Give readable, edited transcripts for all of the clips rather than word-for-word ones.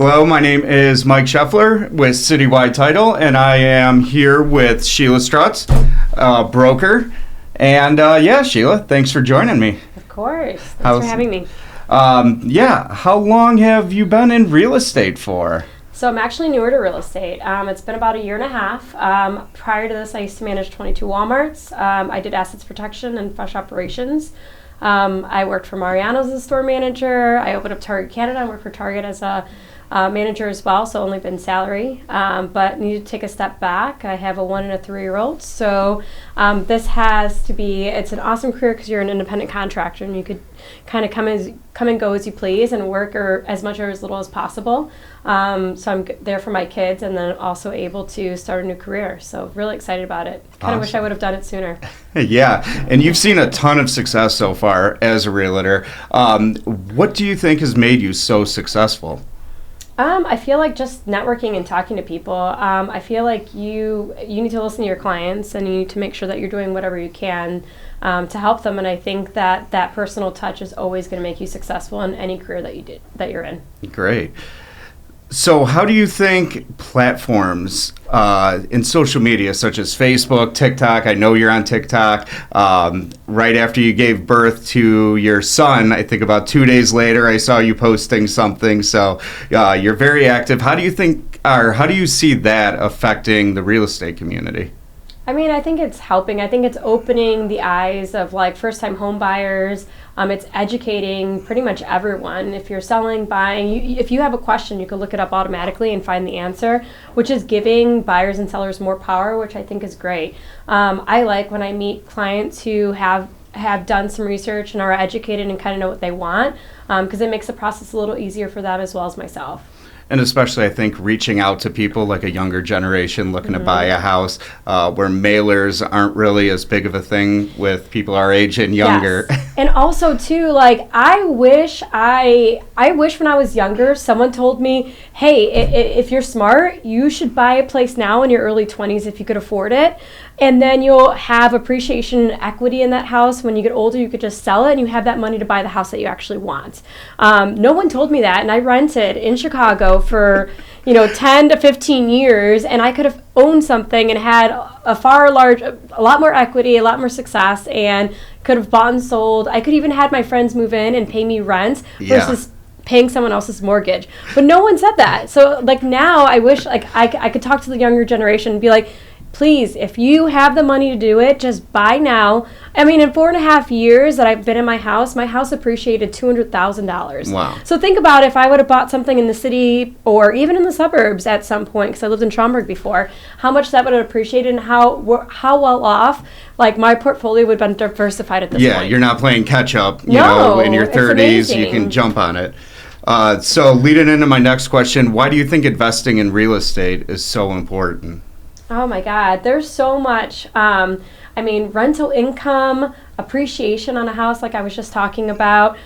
Hello, my name is Mike Scheffler with Citywide Title, and I am here with Sheila Strutz, broker. And Sheila, thanks for joining me. Of course. Thanks for having me. How long have you been in real estate for? So I'm actually newer to real estate. It's been about a year and a half. Prior to this, I used to manage 22 Walmarts. I did assets protection and fresh operations. I worked for Mariano's as a store manager. I opened up Target Canada. I worked for Target as a manager as well, so only been salary, but needed to take a step back. I have a 1 and a 3-year-old, so this has to be, it's an awesome career because you're an independent contractor and you could kind of come and go as you please and work as much or as little as possible. So I'm there for my kids and then also able to start a new career. So really excited about it. Kind of wish I would have done it sooner. Yeah, and you've seen a ton of success so far as a realtor. What do you think has made you so successful? I feel like just networking and talking to people. I feel like you need to listen to your clients and you need to make sure that you're doing whatever you can to help them. And I think that personal touch is always going to make you successful in any career that you're in. Great. So how do you think platforms in social media such as Facebook, TikTok, I know you're on TikTok, right after you gave birth to your son, I think about 2 days later, I saw you posting something. So you're very active. How do you see that affecting the real estate community? I mean, I think it's helping. I think it's opening the eyes of like first-time home buyers. It's educating pretty much everyone. If you're selling, buying, if you have a question, you can look it up automatically and find the answer, which is giving buyers and sellers more power, which I think is great. I like when I meet clients who have done some research and are educated and kind of know what they want, because it makes the process a little easier for them as well as myself. And especially, I think, reaching out to people like a younger generation looking to buy a house, where mailers aren't really as big of a thing with people our age and younger. Yes. And also, too, like, I wish when I was younger, someone told me, hey, if you're smart, you should buy a place now in your early 20s if you could afford it. And then you'll have appreciation and equity in that house. When you get older, you could just sell it and you have that money to buy the house that you actually want. No one told me that, and I rented in Chicago for 10 to 15 years, and I could have owned something and had a lot more equity, a lot more success, and could have bought and sold. I could even had my friends move in and pay me rent versus paying someone else's mortgage. But no one said that. So like now I wish like I could talk to the younger generation and be like, please, if you have the money to do it, just buy now. I mean, in 4.5 years that I've been in my house appreciated $200,000. Wow. So think about if I would have bought something in the city or even in the suburbs at some point, because I lived in Schaumburg before, how much that would have appreciated and how well off, like, my portfolio would have been diversified at this point. Yeah, you're not playing catch up, in your 30s, amazing. You can jump on it. So leading into my next question, why do you think investing in real estate is so important? Oh my God, there's so much. Rental income, appreciation on a house like I was just talking about,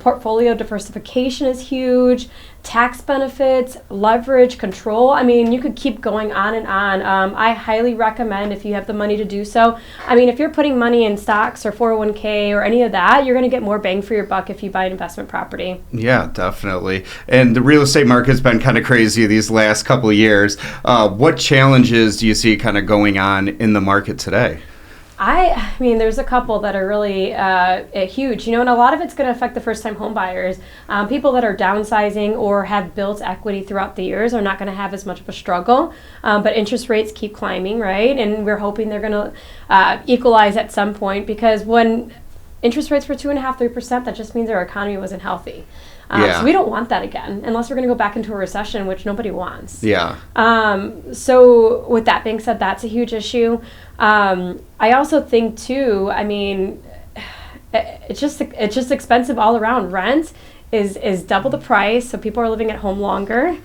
portfolio diversification is huge, tax benefits, leverage, control. I mean, you could keep going on and on. I highly recommend if you have the money to do so. I mean, if you're putting money in stocks or 401k or any of that, you're going to get more bang for your buck if you buy an investment property. Yeah, definitely. And the real estate market's been kind of crazy these last couple of years. What challenges do you see kind of going on in the market today? I mean, there's a couple that are really huge, and a lot of it's going to affect the first-time home buyers. People that are downsizing or have built equity throughout the years are not going to have as much of a struggle, but interest rates keep climbing, right? And we're hoping they're going to equalize at some point, because when interest rates were 2.5–3%, that just means our economy wasn't healthy. So we don't want that again, unless we're going to go back into a recession, which nobody wants. Yeah. So with that being said, that's a huge issue. I also think too, I mean, it's just expensive all around. Rent is double the price, so people are living at home longer.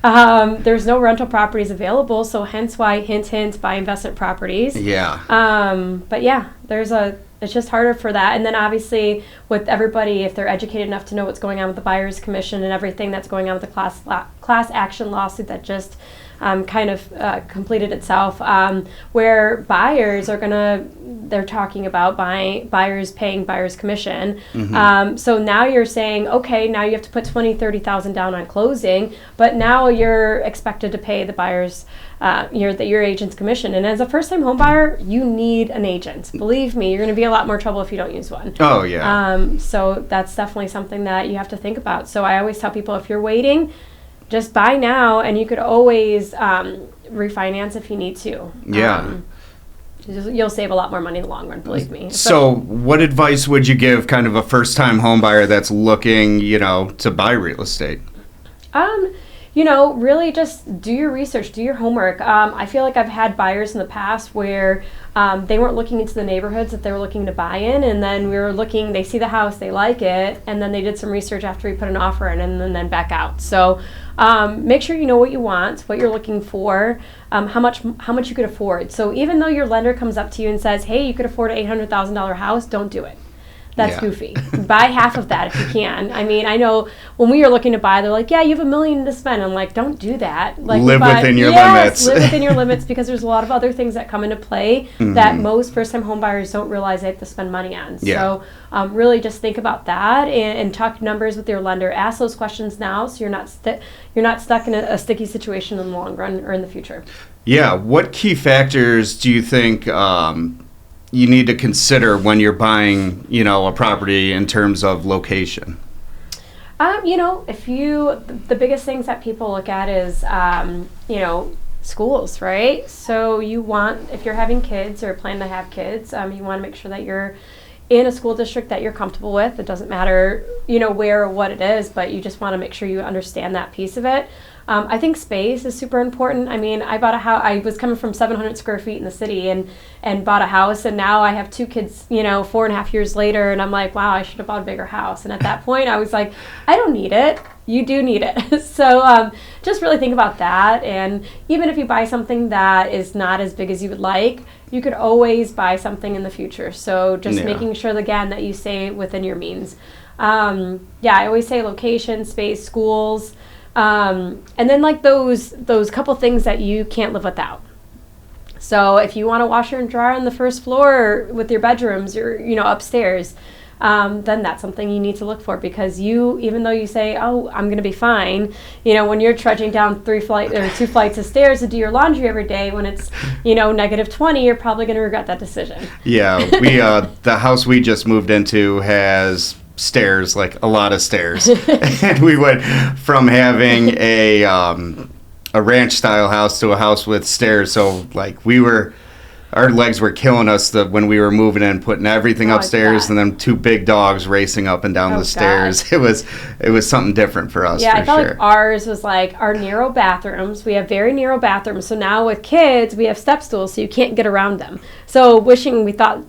There's no rental properties available, so hence why, hint, hint, buy investment properties. Yeah. But yeah, it's just harder for that. And then obviously with everybody, if they're educated enough to know what's going on with the buyer's commission and everything that's going on with the class action lawsuit that just kind of completed itself, where buyers are they're talking about buyers paying buyer's commission. So now you're saying, okay, now you have to put $20,000-$30,000 down on closing, but now you're expected to pay the buyer's your agent's commission. And as a first-time home buyer, you need an agent. Believe me, you're going to be a lot more trouble if you don't use one. Oh, yeah. So that's definitely something that you have to think about. So I always tell people, if you're waiting, just buy now, and you could always refinance if you need to. Yeah. You'll save a lot more money in the long run, believe me. So what advice would you give kind of a first-time home buyer that's looking, to buy real estate? Really just do your research, do your homework. I feel like I've had buyers in the past where they weren't looking into the neighborhoods that they were looking to buy in, and then they see the house, they like it, and then they did some research after we put an offer in, and then back out. So make sure you know what you want, what you're looking for, how much you could afford. So even though your lender comes up to you and says, hey, you could afford an $800,000 house, don't do it. That's goofy. Buy half of that if you can. I mean, I know when we were looking to buy, they're like, yeah, you have $1 million to spend. I'm like, don't do that. Like, live within your limits. Live within your limits, because there's a lot of other things that come into play that most first-time home buyers don't realize they have to spend money on. Yeah. So really just think about that and talk numbers with your lender. Ask those questions now, so you're not stuck in a sticky situation in the long run or in the future. Yeah. What key factors do you think you need to consider when you're buying, a property in terms of location? The biggest things that people look at is, schools, right? So if you're having kids or plan to have kids, you want to make sure that you're in a school district that you're comfortable with. It doesn't matter, where or what it is, but you just want to make sure you understand that piece of it. I think space is super important. I mean, I bought a house. I was coming from 700 square feet in the city and bought a house, and now I have 2 kids, 4.5 years later, and I'm like, wow, I should have bought a bigger house. And at that point, I was like, I don't need it. You do need it. So just really think about that. And even if you buy something that is not as big as you would like, you could always buy something in the future. So just making sure, again, that you stay within your means. I always say location, space, schools. And then like those couple things that you can't live without. So if you want a washer and dryer on the first floor with your bedrooms or, upstairs, then that's something you need to look for, because even though you say, oh, I'm going to be fine, when you're trudging down 2 flights of stairs to do your laundry every day, when it's, -20, you're probably going to regret that decision. Yeah. The house we just moved into has stairs, like a lot of stairs. And we went from having a ranch style house to a house with stairs. So like our legs were killing us when we were moving in, putting everything upstairs, and then 2 big dogs racing up and down the stairs. It was something different for us. Yeah, I felt like ours was like our narrow bathrooms. We have very narrow bathrooms. So now with kids, we have step stools, so you can't get around them. So wishing we thought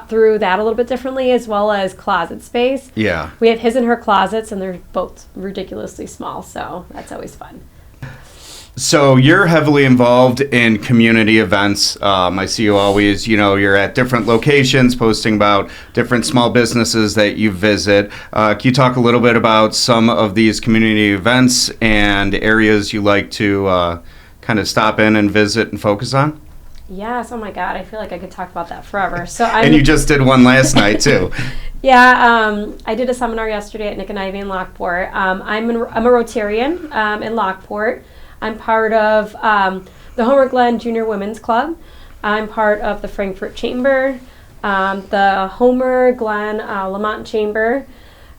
through that a little bit differently, as well as closet space. Yeah. We have his and her closets, and they're both ridiculously small, so that's always fun. So you're heavily involved in community events. I see you always, you're at different locations posting about different small businesses that you visit. Can you talk a little bit about some of these community events and areas you like to kind of stop in and visit and focus on? Yes. Oh my God. I feel like I could talk about that forever. And you just did one last night too. Yeah. I did a seminar yesterday at Nick and Ivy in Lockport. I'm a Rotarian in Lockport. I'm part of the Homer Glen Junior Women's Club. I'm part of the Frankfurt Chamber, the Homer Glen Lamont Chamber.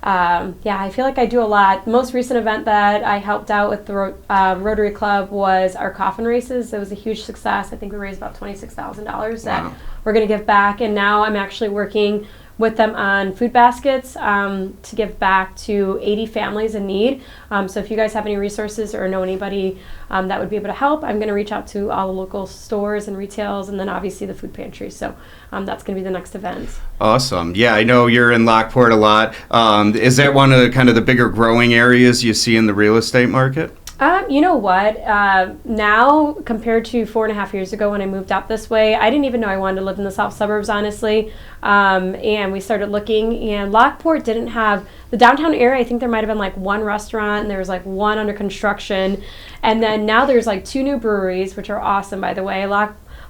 I feel like I do a lot. The most recent event that I helped out with the Rotary Club was our coffin races. It was a huge success. I think we raised about $26,000 that we're going to give back. And now I'm actually working with them on food baskets to give back to 80 families in need. So if you guys have any resources or know anybody that would be able to help, I'm going to reach out to all the local stores and retails, and then obviously the food pantry. So that's going to be the next event. Awesome. Yeah, I know you're in Lockport a lot. Is that one of the kind of the bigger growing areas you see in the real estate market? You know what? Now, compared to 4.5 years ago when I moved out this way, I didn't even know I wanted to live in the south suburbs, honestly. And we started looking, and Lockport didn't have the downtown area. I think there might have been like one restaurant, and there was like one under construction. And then now there's like 2 new breweries, which are awesome, by the way.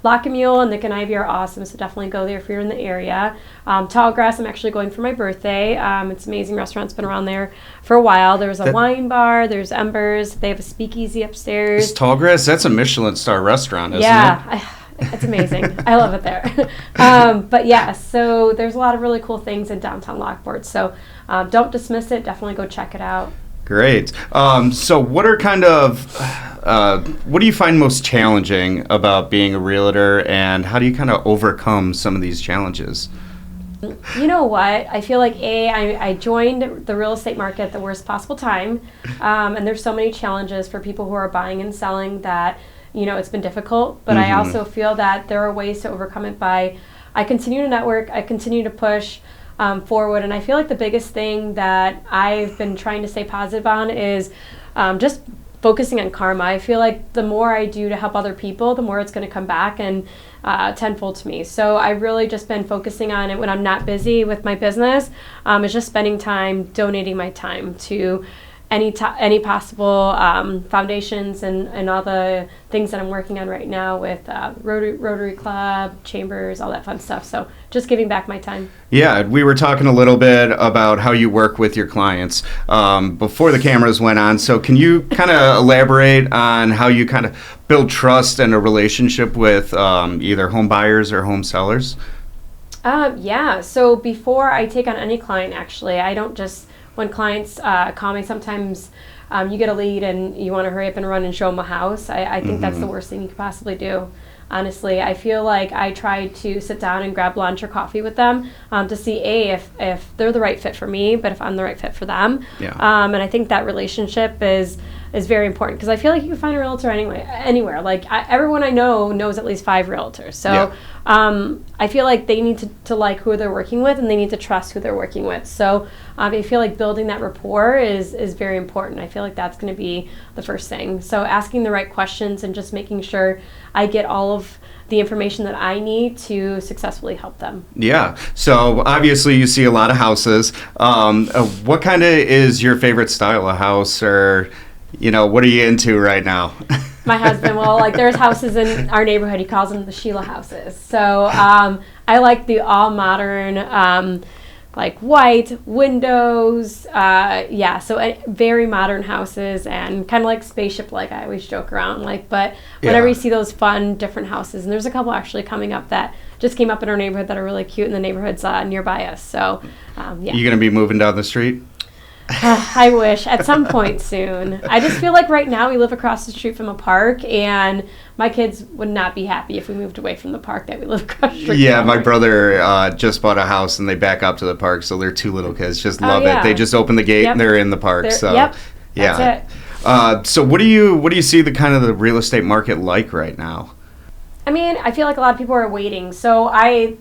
Lock and Mule and Nick and Ivy are awesome, so definitely go there if you're in the area. Tallgrass, I'm actually going for my birthday. It's an amazing restaurant. It's been around there for a while. There's a wine bar. There's Embers. They have a speakeasy upstairs. Is Tallgrass, that's a Michelin star restaurant, isn't it? Yeah, it's amazing. I love it there. But yeah, so there's a lot of really cool things in downtown Lockport. So don't dismiss it. Definitely go check it out. Great. So what are what do you find most challenging about being a realtor, and how do you kind of overcome some of these challenges? You know what? I feel like I joined the real estate market at the worst possible time, and there's so many challenges for people who are buying and selling that, it's been difficult, but I also feel that there are ways to overcome it by, I continue to network, I continue to push forward, and I feel like the biggest thing that I've been trying to stay positive on is just focusing on karma. I feel like the more I do to help other people, the more it's going to come back and tenfold to me. So I've really just been focusing on it when I'm not busy with my business. It's just spending time, donating my time to any possible foundations and all the things that I'm working on right now with Rotary Club, chambers, all that fun stuff. So just giving back my time. Yeah, we were talking a little bit about how you work with your clients before the cameras went on. So can you kind of elaborate on how you kind of build trust and a relationship with either home buyers or home sellers? Yeah, so before I take on any client, actually, I don't just... When clients call me, sometimes you get a lead and you want to hurry up and run and show them a house. I think that's the worst thing you could possibly do. Honestly, I feel like I try to sit down and grab lunch or coffee with them to see if they're the right fit for me, but if I'm the right fit for them. Yeah. And I think that relationship is very important, because I feel like you can find a realtor anywhere. Like everyone I know knows at least 5 realtors. So I feel like they need to like who they're working with, and they need to trust who they're working with. So I feel like building that rapport is very important. I feel like that's going to be the first thing. So asking the right questions and just making sure I get all of the information that I need to successfully help them. Yeah. So obviously you see a lot of houses. What kind of is your favorite style of house, or what are you into right now? My husband, there's houses in our neighborhood. He calls them the Sheila houses. So I like the all modern, white windows. So very modern houses, and kind of like spaceship, I always joke around. But whenever you see those fun, different houses, and there's a couple actually coming up that just came up in our neighborhood that are really cute, and the neighborhood's nearby us. So, You going to be moving down the street? I wish at some point soon. I just feel like right now we live across the street from a park, and my kids would not be happy if we moved away from the park that we live across the street. Yeah, my brother just bought a house, and they back up to the park, so their 2 little kids just love it. They just open the gate and they're in the park. That's it. So what do you see the real estate market like right now? I mean, I feel like a lot of people are waiting. So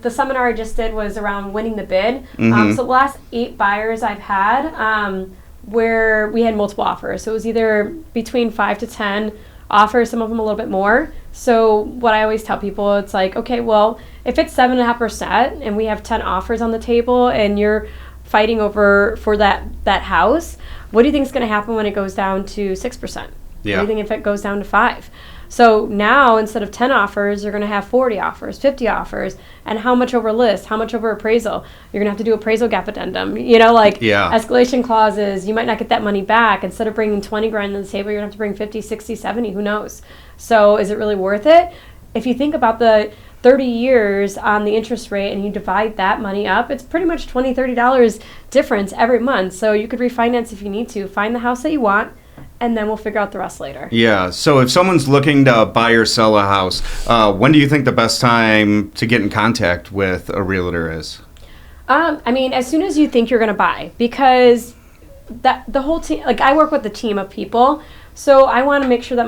the seminar I just did was around winning the bid. So the last 8 buyers I've had where we had multiple offers. So it was either between 5 to 10 offers, some of them a little bit more. So what I always tell people, it's like, okay, well, if it's 7.5% and we have 10 offers on the table and you're fighting for that house, what do you think is going to happen when it goes down to 6%? Yeah. What do you think if it goes down to 5%? So now, instead of 10 offers, you're going to have 40 offers, 50 offers, and how much over list, how much over appraisal? You're going to have to do appraisal gap addendum, escalation clauses. You might not get that money back. Instead of bringing 20 grand to the table, you're going to have to bring 50, 60, 70, who knows? So is it really worth it? If you think about the 30 years on the interest rate and you divide that money up, it's pretty much $20, $30 difference every month. So you could refinance if you need to. Find the house that you want, and then we'll figure out the rest later. Yeah. So if someone's looking to buy or sell a house, when do you think the best time to get in contact with a realtor is? As soon as you think you're going to buy, because the whole team, I work with a team of people, so I want to make sure that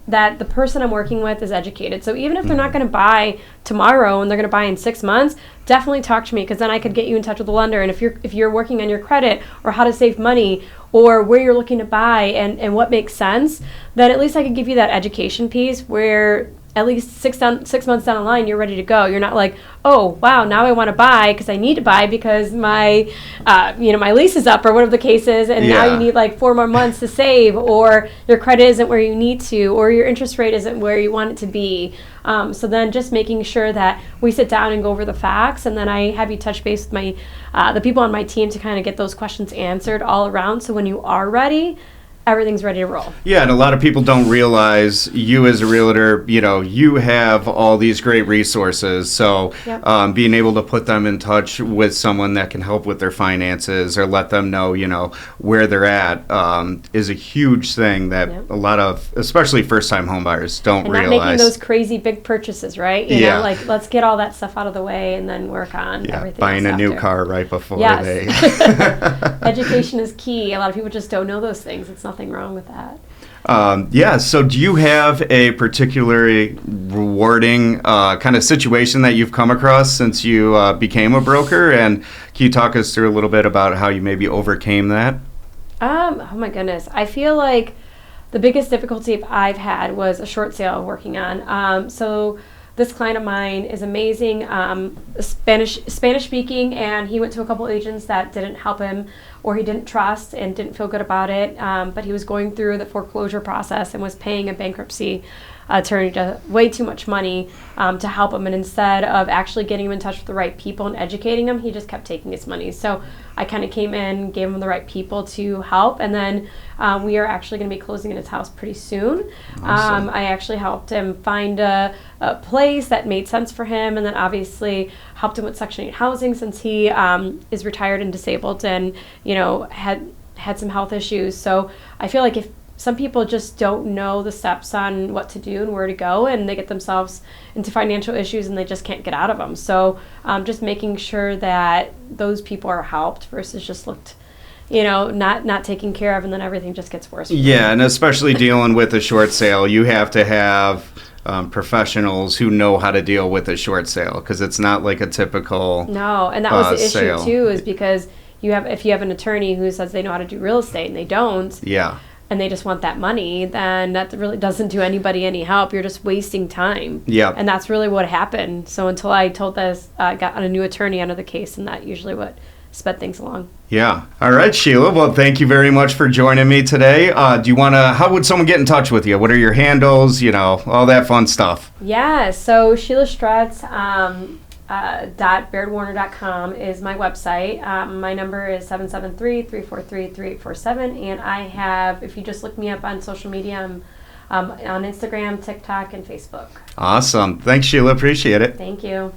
that the person I'm working with is educated. So even if they're not going to buy tomorrow and they're going to buy in 6 months, definitely talk to me, because then I could get you in touch with the lender. And if you're working on your credit or how to save money or where you're looking to buy and what makes sense, then at least I could give you that education piece where at least 6 months down the line, you're ready to go. You're not like, oh, wow, now I want to buy because I need to buy because my, my lease is up or whatever the case is, and now you need like 4 more months to save, or your credit isn't where you need to, or your interest rate isn't where you want it to be. So then just making sure that we sit down and go over the facts, and then I have you touch base with my the people on my team to kind of get those questions answered all around. So when you are ready, everything's ready to roll. Yeah, and a lot of people don't realize you as a realtor, you have all these great resources. So being able to put them in touch with someone that can help with their finances or let them know, where they're at is a huge thing that a lot of, especially first-time homebuyers, don't realize. Not making those crazy big purchases, right? You know, like let's get all that stuff out of the way and then work on everything buying else a new after. car right before they... Education is key. A lot of people just don't know those things. It's nothing wrong with that. So do you have a particularly rewarding kind of situation that you've come across since you became a broker? And can you talk us through a little bit about how you maybe overcame that? Oh my goodness. I feel like the biggest difficulty I've had was a short sale working on. So this client of mine is amazing, Spanish speaking, and he went to a couple agents that didn't help him or he didn't trust and didn't feel good about it. But he was going through the foreclosure process and was paying a bankruptcy attorney way too much money to help him. And instead of actually getting him in touch with the right people and educating him, he just kept taking his money. So I kind of came in, gave him the right people to help, and then we are actually going to be closing in his house pretty soon. Awesome. I actually helped him find a place that made sense for him, and then obviously helped him with Section 8 housing since he is retired and disabled and had some health issues. So I feel like if some people just don't know the steps on what to do and where to go, and they get themselves into financial issues and they just can't get out of them. So just making sure that those people are helped versus just looked, not taken care of, and then everything just gets worse. Yeah, and especially dealing with a short sale, you have to have professionals who know how to deal with a short sale, because it's not like a typical No, and that was the sale. issue too, is because if you have an attorney who says they know how to do real estate and they don't. Yeah. And they just want that money, then that really doesn't do anybody any help. You're just wasting time. Yeah. And that's really what happened. So until I got a new attorney under the case, and that usually what sped things along. Yeah. All right, Sheila. Well, thank you very much for joining me today. How would someone get in touch with you? What are your handles? All that fun stuff. Yeah. So Sheila Strutz, .bairdwarner.com is my website. My number is 773-343-3847, and I have, if you just look me up on social media, I'm on Instagram, TikTok, and Facebook. Awesome. Thanks, Sheila. Appreciate it. Thank you.